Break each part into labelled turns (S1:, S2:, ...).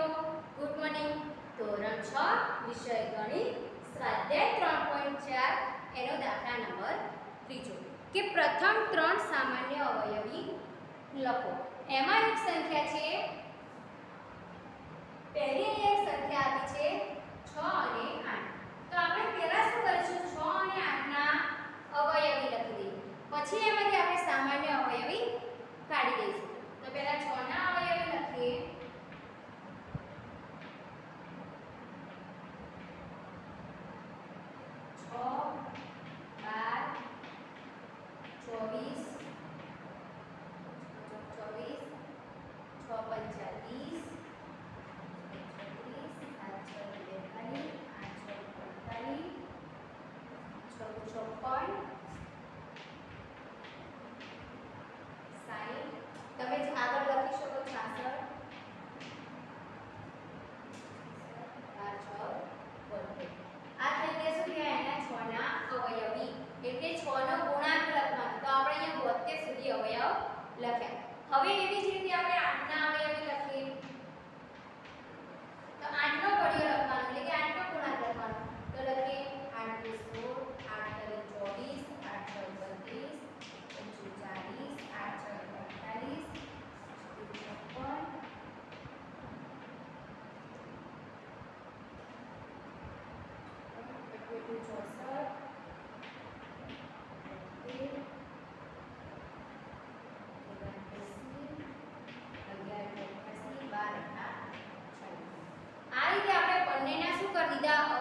S1: Good morning. ધોરણ 6 વિષય ગણિત સ્વાધ્યાય 3.4 એનો દાખલા નંબર 3 કે પ્રથમ 3 સામાન્ય અવયવી લખો. એમાં એક સંખ્યા છે, પહેલી એક સંખ્યા આપી છે 6 અને 8. તો આપણે પહેલા શું કરીશું, 6 અને 8 ના અવયવી લખી દઈએ, પછી એમાંથી આપણે સામાન્ય અવયવી કાઢી દઈશું. તો પહેલા 6 ના અવયવી લખીએ. લખ્યા. હવે એવી જ રીતે આપણે 8 ના અવયવી લખીએ. તો 8 નો ઘડિયો લખવાનો, એટલે કે 8 નો ગુણાંક લખવાનો. તો લખીએ 8 × 16, 8 × 24, 8 × 32,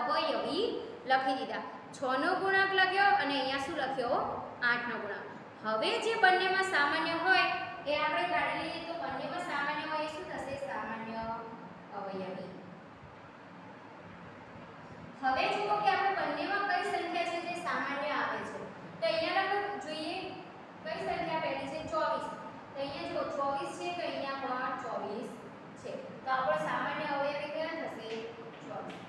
S1: અવયવી લખી દીધા. 6 નો ગુણાંક લખ્યો અને અહીંયા શું લખ્યો, 8 નો ગુણાંક. હવે જે બંનેમાં સામાન્ય હોય એ આપણે કાઢી લઈએ. તો બંનેમાં સામાન્ય હોય એ શું થશે, સામાન્ય અવયવી. હવે જુઓ કે આપણે બંનેમાં કઈ સંખ્યા છે જે સામાન્ય આવે છે. તો અહીંયા લખો જોઈએ કઈ સંખ્યા પહેલી છે, 24. તો અહીંયા જો 24 છે, તો અહીંયા પણ 24 છે. તો આપણો સામાન્ય અવયવી કયો થશે, 24.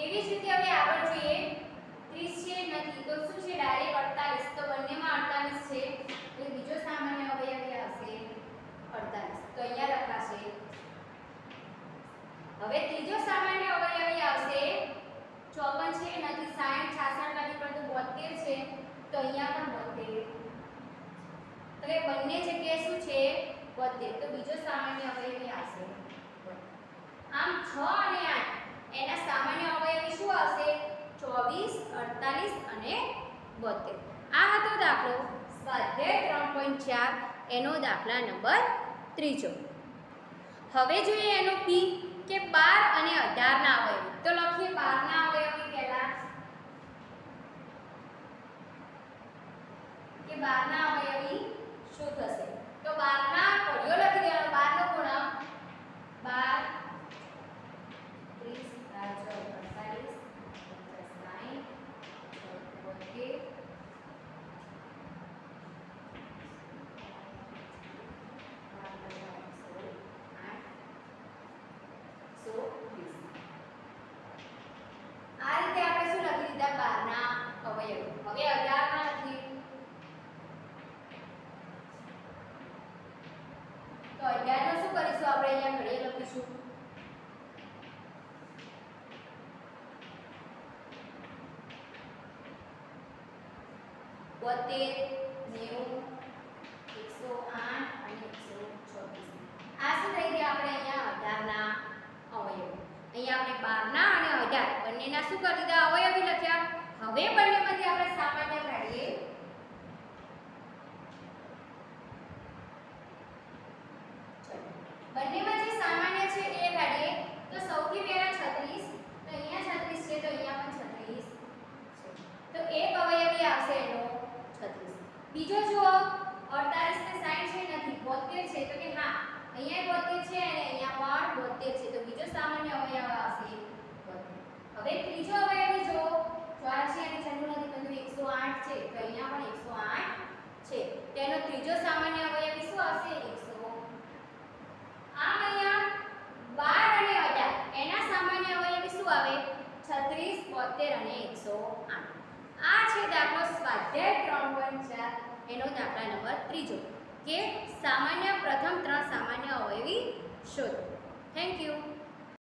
S1: એવી જ રીતે હવે આગળ જોઈએ, 30 છે નથી, તો શું છે, ડાયરેક્ટ 48. તો બંનેમાં 48 છે, તો બીજો સામાન્ય અવયવી આવશે 48. તો અહીંયા લખાશે. હવે ત્રીજો સામાન્ય અવયવી આવશે 54 છે નથી, 60, 66 નથી, પરંતુ 72 છે. તો અહીંયા પણ 72. તો એ બંને જગ્યાએ શું છે, 72. તો બીજો સામાન્ય અવયવી આવશે. આમ 6 અને 8 એના સામાન્ય અવયવી શું આવશે, 24, 48 અને 72. આ હતો દાખલો સ્વાધ્યાય 3.4 એનો દાખલા નંબર 3. હવે જોઈએ એનો પી કે 12 અને 18 ના અવયવી. તો લખીએ 12 ના અવયવી પહેલા કે 12 ના અવયવી શું થશે. તો 12 ના ઘડિયો લખી દેવાનો, 12 નો ગુણાંક 12 આ રીતે આપણે શું લખી દીધા 12 ના અવયવી. હવે 18 ના લખીએ. તો 18 નો શું કરીશું, આપણે અહીંયા ઘડિયો લખીશું. બોતેર, 90, 108 અને 124. આ શું થઈ ગયા આપણે અહીંયા 18 ના અવયવી. અહીંયા આપણે 12 ના અને 18 બંનેના શું કરી દીધા, અવયવી લખ્યા. હવે બંનેમાંથી આપણે સામાન્ય કાઢીએ. બંનેમાં જે સામાન્ય છે એ કાઢીએ. તો સૌથી પહેલા 36. તો અહીંયા 36 છે, તો અહીંયા પણ 36 છે. તો એક અવયવી આવશે એનો 36. બીજો જુઓ 48 ને 60 છે નથી, 72 છે. તો કે હા, અહીંયા 72 છે અને અહીંયા પણ 72 છે. તો બીજો સામાન્ય અવયવ આવશે 72. હવે ત્રીજો અવયવી જો 84 અને 96 નથી, પરંતુ 108 છે. તો અહીંયા પણ 108 છે. તેનો ત્રીજો સામાન્ય અવયવી શું આવશે, 100. આમ અહીંયા 12 અને 18 એના સામાન્ય અવયવી શું આવે, 36, 72 અને 108. આ છે દાખલો સ્વાધ્યાય 3.4 એનો દાખલા નંબર 3 કે સામાન્ય પ્રથમ 3 સામાન્ય અવયવી શોધો. Thank you.